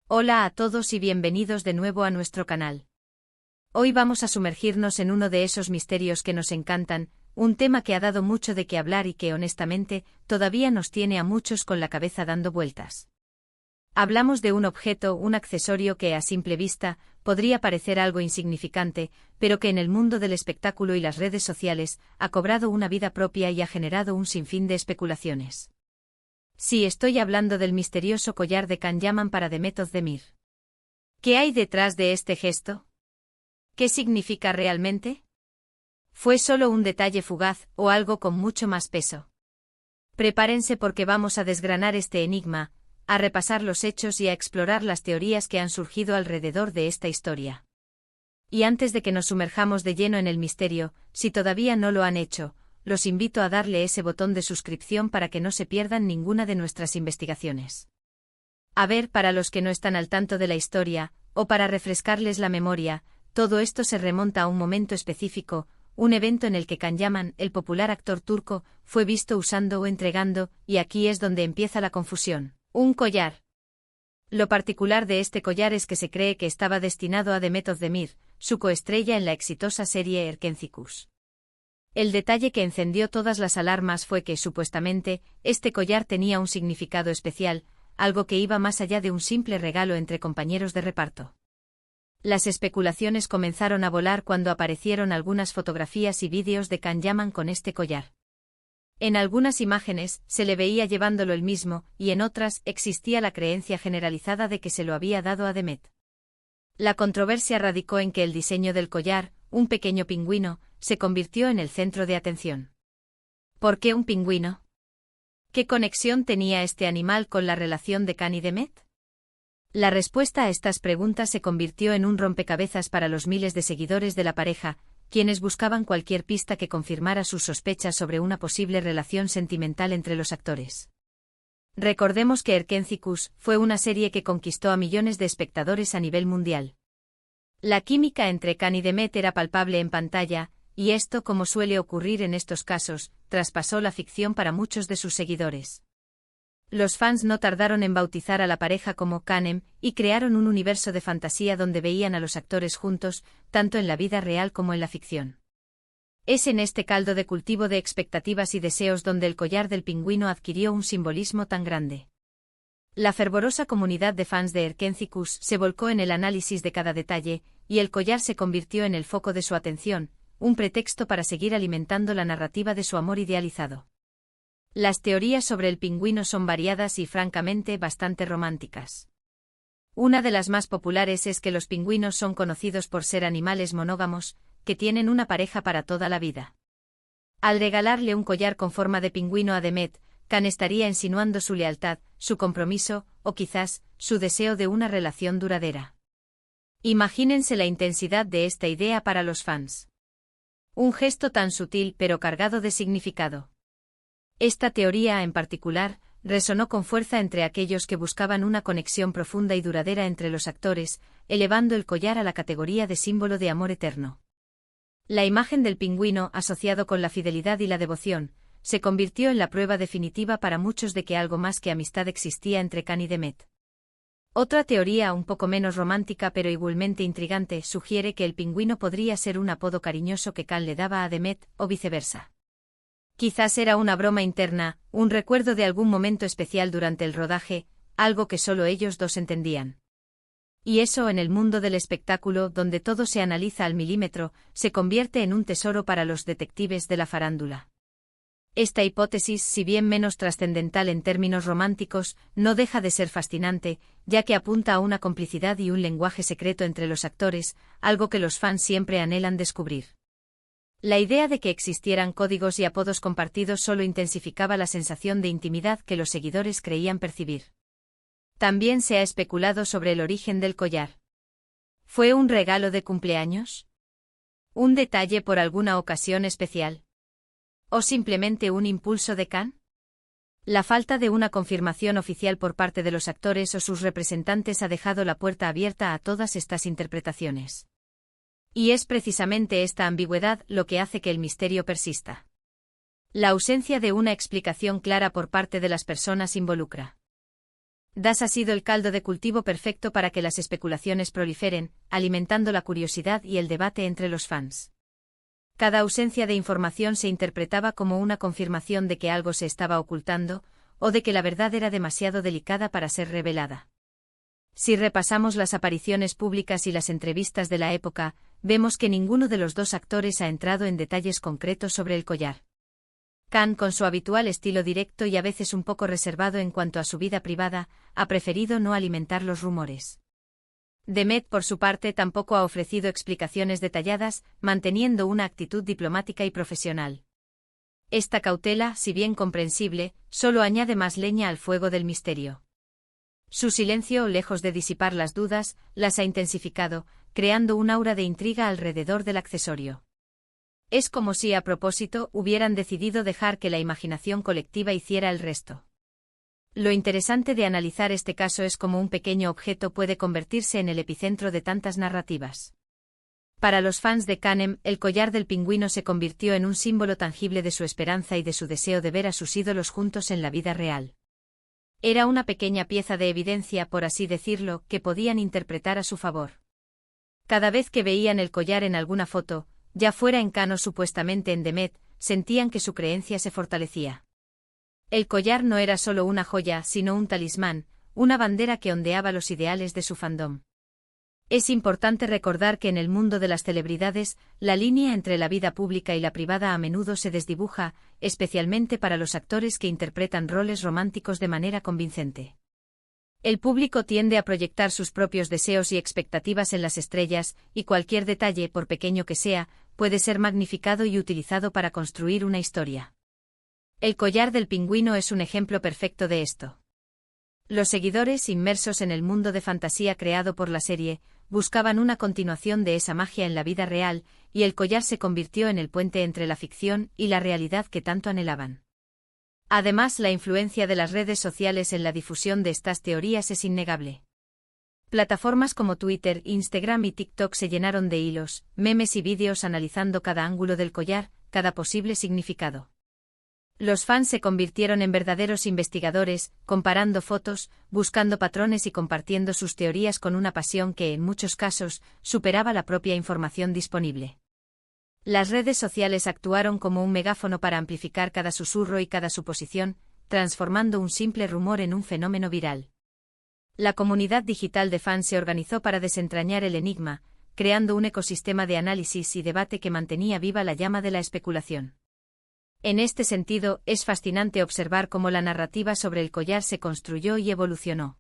Hola a todos y bienvenidos de nuevo a nuestro canal. Hoy vamos a sumergirnos en uno de esos misterios que nos encantan, un tema que ha dado mucho de qué hablar y que honestamente todavía nos tiene a muchos con la cabeza dando vueltas. Hablamos de un objeto, un accesorio que a simple vista podría parecer algo insignificante, pero que en el mundo del espectáculo y las redes sociales ha cobrado una vida propia y ha generado un sinfín de especulaciones. Sí, estoy hablando del misterioso collar de Can Yaman para Demet Özdemir. ¿Qué hay detrás de este gesto? ¿Qué significa realmente? ¿Fue solo un detalle fugaz o algo con mucho más peso? Prepárense porque vamos a desgranar este enigma, a repasar los hechos y a explorar las teorías que han surgido alrededor de esta historia. Y antes de que nos sumerjamos de lleno en el misterio, si todavía no lo han hecho, los invito a darle ese botón de suscripción para que no se pierdan ninguna de nuestras investigaciones. A ver, para los que no están al tanto de la historia, o para refrescarles la memoria, todo esto se remonta a un momento específico, un evento en el que Can Yaman, el popular actor turco, fue visto usando o entregando, y aquí es donde empieza la confusión, un collar. Lo particular de este collar es que se cree que estaba destinado a Demet Özdemir, su coestrella en la exitosa serie Erkenci. El detalle que encendió todas las alarmas fue que, supuestamente, este collar tenía un significado especial, algo que iba más allá de un simple regalo entre compañeros de reparto. Las especulaciones comenzaron a volar cuando aparecieron algunas fotografías y vídeos de Can Yaman con este collar. En algunas imágenes, se le veía llevándolo él mismo, y en otras, existía la creencia generalizada de que se lo había dado a Demet. La controversia radicó en que el diseño del collar, un pequeño pingüino, se convirtió en el centro de atención. ¿Por qué un pingüino? ¿Qué conexión tenía este animal con la relación de Can y Demet? La respuesta a estas preguntas se convirtió en un rompecabezas para los miles de seguidores de la pareja, quienes buscaban cualquier pista que confirmara sus sospechas sobre una posible relación sentimental entre los actores. Recordemos que Erkenci fue una serie que conquistó a millones de espectadores a nivel mundial. La química entre Can y Demet era palpable en pantalla, y esto, como suele ocurrir en estos casos, traspasó la ficción para muchos de sus seguidores. Los fans no tardaron en bautizar a la pareja como Canem, y crearon un universo de fantasía donde veían a los actores juntos, tanto en la vida real como en la ficción. Es en este caldo de cultivo de expectativas y deseos donde el collar del pingüino adquirió un simbolismo tan grande. La fervorosa comunidad de fans de Erkenci se volcó en el análisis de cada detalle, y el collar se convirtió en el foco de su atención, un pretexto para seguir alimentando la narrativa de su amor idealizado. Las teorías sobre el pingüino son variadas y francamente bastante románticas. Una de las más populares es que los pingüinos son conocidos por ser animales monógamos, que tienen una pareja para toda la vida. Al regalarle un collar con forma de pingüino a Demet, Can estaría insinuando su lealtad, su compromiso, o quizás, su deseo de una relación duradera. Imagínense la intensidad de esta idea para los fans. Un gesto tan sutil pero cargado de significado. Esta teoría, en particular, resonó con fuerza entre aquellos que buscaban una conexión profunda y duradera entre los actores, elevando el collar a la categoría de símbolo de amor eterno. La imagen del pingüino, asociado con la fidelidad y la devoción, se convirtió en la prueba definitiva para muchos de que algo más que amistad existía entre Can y Demet. Otra teoría, un poco menos romántica pero igualmente intrigante, sugiere que el pingüino podría ser un apodo cariñoso que Can le daba a Demet, o viceversa. Quizás era una broma interna, un recuerdo de algún momento especial durante el rodaje, algo que solo ellos dos entendían. Y eso, en el mundo del espectáculo, donde todo se analiza al milímetro, se convierte en un tesoro para los detectives de la farándula. Esta hipótesis, si bien menos trascendental en términos románticos, no deja de ser fascinante, ya que apunta a una complicidad y un lenguaje secreto entre los actores, algo que los fans siempre anhelan descubrir. La idea de que existieran códigos y apodos compartidos solo intensificaba la sensación de intimidad que los seguidores creían percibir. También se ha especulado sobre el origen del collar. ¿Fue un regalo de cumpleaños? ¿Un detalle por alguna ocasión especial? ¿O simplemente un impulso de Can? La falta de una confirmación oficial por parte de los actores o sus representantes ha dejado la puerta abierta a todas estas interpretaciones. Y es precisamente esta ambigüedad lo que hace que el misterio persista. La ausencia de una explicación clara por parte de las personas involucra. Das ha sido el caldo de cultivo perfecto para que las especulaciones proliferen, alimentando la curiosidad y el debate entre los fans. Cada ausencia de información se interpretaba como una confirmación de que algo se estaba ocultando, o de que la verdad era demasiado delicada para ser revelada. Si repasamos las apariciones públicas y las entrevistas de la época, vemos que ninguno de los dos actores ha entrado en detalles concretos sobre el collar. Khan, con su habitual estilo directo y a veces un poco reservado en cuanto a su vida privada, ha preferido no alimentar los rumores. Demet, por su parte, tampoco ha ofrecido explicaciones detalladas, manteniendo una actitud diplomática y profesional. Esta cautela, si bien comprensible, solo añade más leña al fuego del misterio. Su silencio, lejos de disipar las dudas, las ha intensificado, creando un aura de intriga alrededor del accesorio. Es como si, a propósito, hubieran decidido dejar que la imaginación colectiva hiciera el resto. Lo interesante de analizar este caso es cómo un pequeño objeto puede convertirse en el epicentro de tantas narrativas. Para los fans de Kanem, el collar del pingüino se convirtió en un símbolo tangible de su esperanza y de su deseo de ver a sus ídolos juntos en la vida real. Era una pequeña pieza de evidencia, por así decirlo, que podían interpretar a su favor. Cada vez que veían el collar en alguna foto, ya fuera en Khan o supuestamente en Demet, sentían que su creencia se fortalecía. El collar no era solo una joya, sino un talismán, una bandera que ondeaba los ideales de su fandom. Es importante recordar que en el mundo de las celebridades, la línea entre la vida pública y la privada a menudo se desdibuja, especialmente para los actores que interpretan roles románticos de manera convincente. El público tiende a proyectar sus propios deseos y expectativas en las estrellas, y cualquier detalle, por pequeño que sea, puede ser magnificado y utilizado para construir una historia. El collar del pingüino es un ejemplo perfecto de esto. Los seguidores, inmersos en el mundo de fantasía creado por la serie, buscaban una continuación de esa magia en la vida real, y el collar se convirtió en el puente entre la ficción y la realidad que tanto anhelaban. Además, la influencia de las redes sociales en la difusión de estas teorías es innegable. Plataformas como Twitter, Instagram y TikTok se llenaron de hilos, memes y vídeos analizando cada ángulo del collar, cada posible significado. Los fans se convirtieron en verdaderos investigadores, comparando fotos, buscando patrones y compartiendo sus teorías con una pasión que, en muchos casos, superaba la propia información disponible. Las redes sociales actuaron como un megáfono para amplificar cada susurro y cada suposición, transformando un simple rumor en un fenómeno viral. La comunidad digital de fans se organizó para desentrañar el enigma, creando un ecosistema de análisis y debate que mantenía viva la llama de la especulación. En este sentido, es fascinante observar cómo la narrativa sobre el collar se construyó y evolucionó.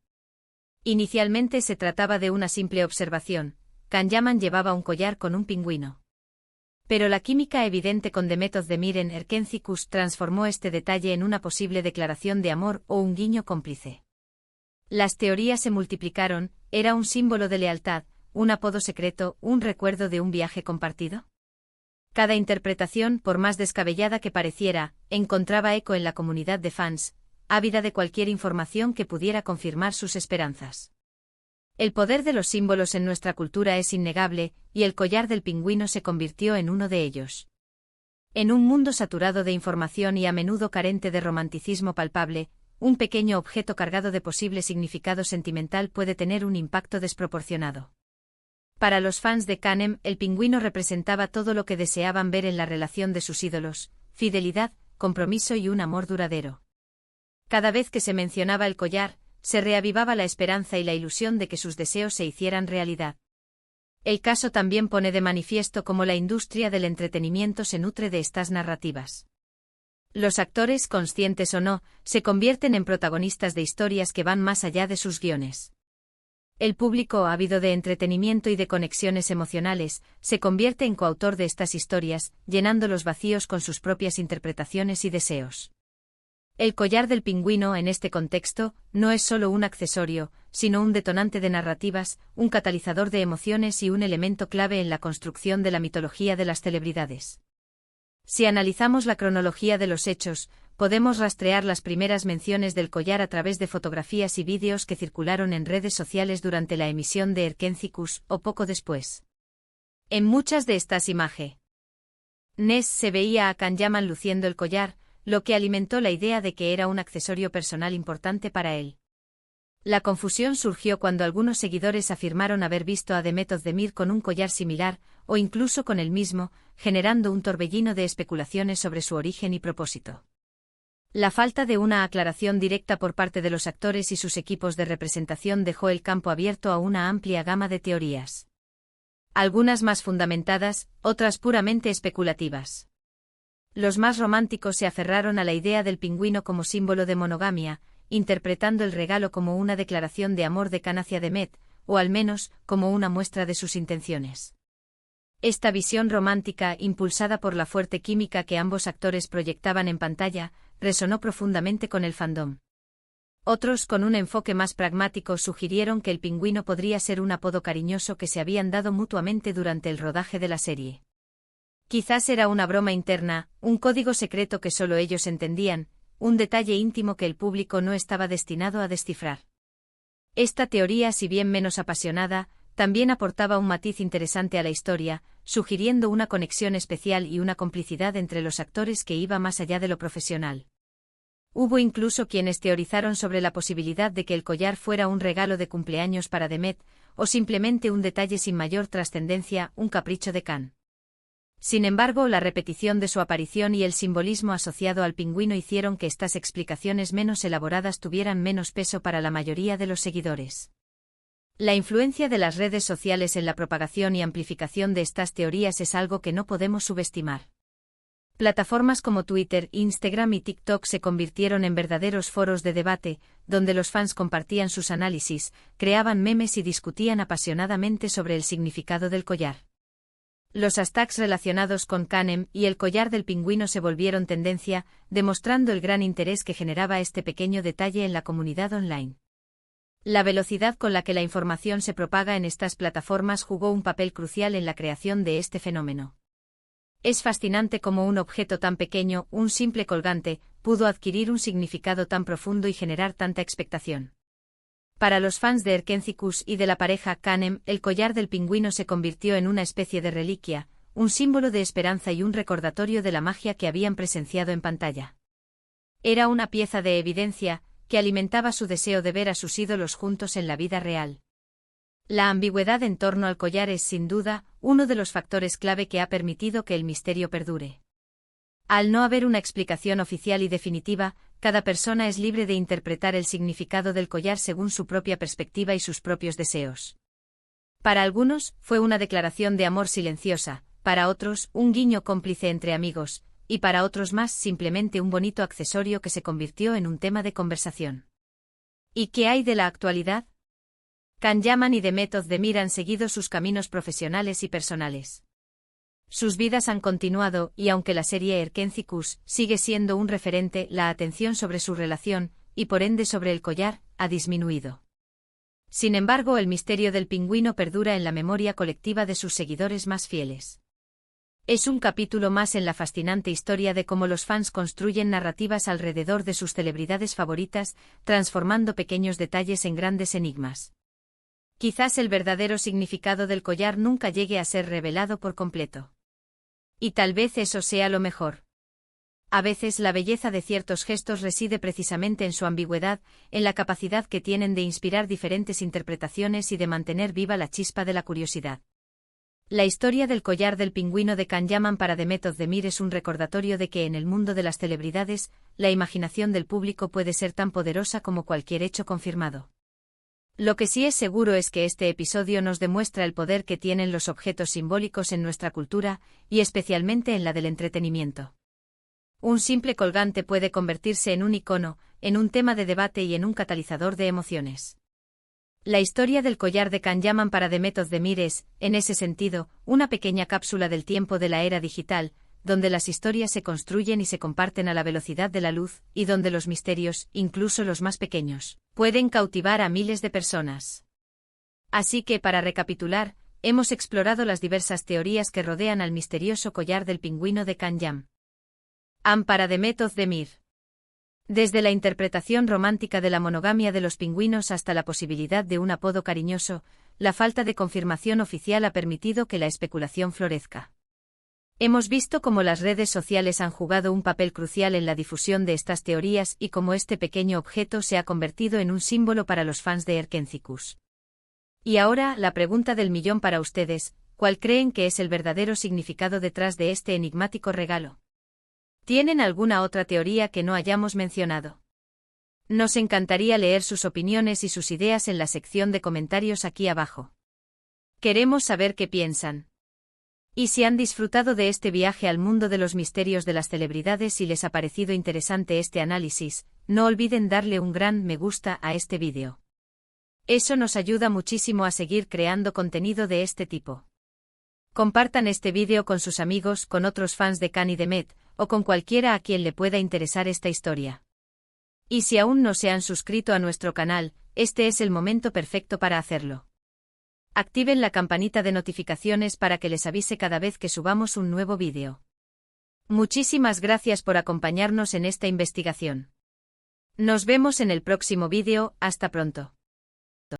Inicialmente se trataba de una simple observación: Can Yaman llevaba un collar con un pingüino. Pero la química evidente con Demet Özdemir en Erkencikus transformó este detalle en una posible declaración de amor o un guiño cómplice. Las teorías se multiplicaron: ¿era un símbolo de lealtad, un apodo secreto, un recuerdo de un viaje compartido? Cada interpretación, por más descabellada que pareciera, encontraba eco en la comunidad de fans, ávida de cualquier información que pudiera confirmar sus esperanzas. El poder de los símbolos en nuestra cultura es innegable, y el collar del pingüino se convirtió en uno de ellos. En un mundo saturado de información y a menudo carente de romanticismo palpable, un pequeño objeto cargado de posible significado sentimental puede tener un impacto desproporcionado. Para los fans de Kanem, el pingüino representaba todo lo que deseaban ver en la relación de sus ídolos: fidelidad, compromiso y un amor duradero. Cada vez que se mencionaba el collar, se reavivaba la esperanza y la ilusión de que sus deseos se hicieran realidad. El caso también pone de manifiesto cómo la industria del entretenimiento se nutre de estas narrativas. Los actores, conscientes o no, se convierten en protagonistas de historias que van más allá de sus guiones. El público, ávido de entretenimiento y de conexiones emocionales, se convierte en coautor de estas historias, llenando los vacíos con sus propias interpretaciones y deseos. El collar del pingüino, en este contexto, no es solo un accesorio, sino un detonante de narrativas, un catalizador de emociones y un elemento clave en la construcción de la mitología de las celebridades. Si analizamos la cronología de los hechos, podemos rastrear las primeras menciones del collar a través de fotografías y vídeos que circularon en redes sociales durante la emisión de Erkencikus, o poco después. En muchas de estas imágenes, se veía a Can Yaman luciendo el collar, lo que alimentó la idea de que era un accesorio personal importante para él. La confusión surgió cuando algunos seguidores afirmaron haber visto a Demet Özdemir con un collar similar, o incluso con el mismo, generando un torbellino de especulaciones sobre su origen y propósito. La falta de una aclaración directa por parte de los actores y sus equipos de representación dejó el campo abierto a una amplia gama de teorías. Algunas más fundamentadas, otras puramente especulativas. Los más románticos se aferraron a la idea del pingüino como símbolo de monogamia, interpretando el regalo como una declaración de amor de Can hacia Demet, o al menos, como una muestra de sus intenciones. Esta visión romántica, impulsada por la fuerte química que ambos actores proyectaban en pantalla, resonó profundamente con el fandom. Otros, con un enfoque más pragmático, sugirieron que el pingüino podría ser un apodo cariñoso que se habían dado mutuamente durante el rodaje de la serie. Quizás era una broma interna, un código secreto que solo ellos entendían, un detalle íntimo que el público no estaba destinado a descifrar. Esta teoría, si bien menos apasionada, también aportaba un matiz interesante a la historia, sugiriendo una conexión especial y una complicidad entre los actores que iba más allá de lo profesional. Hubo incluso quienes teorizaron sobre la posibilidad de que el collar fuera un regalo de cumpleaños para Demet, o simplemente un detalle sin mayor trascendencia, un capricho de Can. Sin embargo, la repetición de su aparición y el simbolismo asociado al pingüino hicieron que estas explicaciones menos elaboradas tuvieran menos peso para la mayoría de los seguidores. La influencia de las redes sociales en la propagación y amplificación de estas teorías es algo que no podemos subestimar. Plataformas como Twitter, Instagram y TikTok se convirtieron en verdaderos foros de debate, donde los fans compartían sus análisis, creaban memes y discutían apasionadamente sobre el significado del collar. Los hashtags relacionados con Canem y el collar del pingüino se volvieron tendencia, demostrando el gran interés que generaba este pequeño detalle en la comunidad online. La velocidad con la que la información se propaga en estas plataformas jugó un papel crucial en la creación de este fenómeno. Es fascinante cómo un objeto tan pequeño, un simple colgante, pudo adquirir un significado tan profundo y generar tanta expectación. Para los fans de Erkencikus y de la pareja Canem, el collar del pingüino se convirtió en una especie de reliquia, un símbolo de esperanza y un recordatorio de la magia que habían presenciado en pantalla. Era una pieza de evidencia que alimentaba su deseo de ver a sus ídolos juntos en la vida real. La ambigüedad en torno al collar es, sin duda, uno de los factores clave que ha permitido que el misterio perdure. Al no haber una explicación oficial y definitiva, cada persona es libre de interpretar el significado del collar según su propia perspectiva y sus propios deseos. Para algunos, fue una declaración de amor silenciosa, para otros, un guiño cómplice entre amigos, y para otros más, simplemente un bonito accesorio que se convirtió en un tema de conversación. ¿Y qué hay de la actualidad? Can Yaman y Demet Özdemir han seguido sus caminos profesionales y personales. Sus vidas han continuado y aunque la serie Erkencikus sigue siendo un referente, la atención sobre su relación, y por ende sobre el collar, ha disminuido. Sin embargo, el misterio del pingüino perdura en la memoria colectiva de sus seguidores más fieles. Es un capítulo más en la fascinante historia de cómo los fans construyen narrativas alrededor de sus celebridades favoritas, transformando pequeños detalles en grandes enigmas. Quizás el verdadero significado del collar nunca llegue a ser revelado por completo. Y tal vez eso sea lo mejor. A veces la belleza de ciertos gestos reside precisamente en su ambigüedad, en la capacidad que tienen de inspirar diferentes interpretaciones y de mantener viva la chispa de la curiosidad. La historia del collar del pingüino de Can Yaman para Demet Özdemir es un recordatorio de que en el mundo de las celebridades, la imaginación del público puede ser tan poderosa como cualquier hecho confirmado. Lo que sí es seguro es que este episodio nos demuestra el poder que tienen los objetos simbólicos en nuestra cultura, y especialmente en la del entretenimiento. Un simple colgante puede convertirse en un icono, en un tema de debate y en un catalizador de emociones. La historia del collar de Can Yaman para Demet Özdemir es, en ese sentido, una pequeña cápsula del tiempo de la era digital, donde las historias se construyen y se comparten a la velocidad de la luz, y donde los misterios, incluso los más pequeños, pueden cautivar a miles de personas. Así que, para recapitular, hemos explorado las diversas teorías que rodean al misterioso collar del pingüino de Can Yaman para Demet Özdemir. Desde la interpretación romántica de la monogamia de los pingüinos hasta la posibilidad de un apodo cariñoso, la falta de confirmación oficial ha permitido que la especulación florezca. Hemos visto cómo las redes sociales han jugado un papel crucial en la difusión de estas teorías y cómo este pequeño objeto se ha convertido en un símbolo para los fans de Erkencikus. Y ahora, la pregunta del millón para ustedes: ¿cuál creen que es el verdadero significado detrás de este enigmático regalo? ¿Tienen alguna otra teoría que no hayamos mencionado? Nos encantaría leer sus opiniones y sus ideas en la sección de comentarios aquí abajo. Queremos saber qué piensan. Y si han disfrutado de este viaje al mundo de los misterios de las celebridades y les ha parecido interesante este análisis, no olviden darle un gran me gusta a este vídeo. Eso nos ayuda muchísimo a seguir creando contenido de este tipo. Compartan este vídeo con sus amigos, con otros fans de Khan y Demet, o con cualquiera a quien le pueda interesar esta historia. Y si aún no se han suscrito a nuestro canal, este es el momento perfecto para hacerlo. Activen la campanita de notificaciones para que les avise cada vez que subamos un nuevo vídeo. Muchísimas gracias por acompañarnos en esta investigación. Nos vemos en el próximo vídeo, hasta pronto.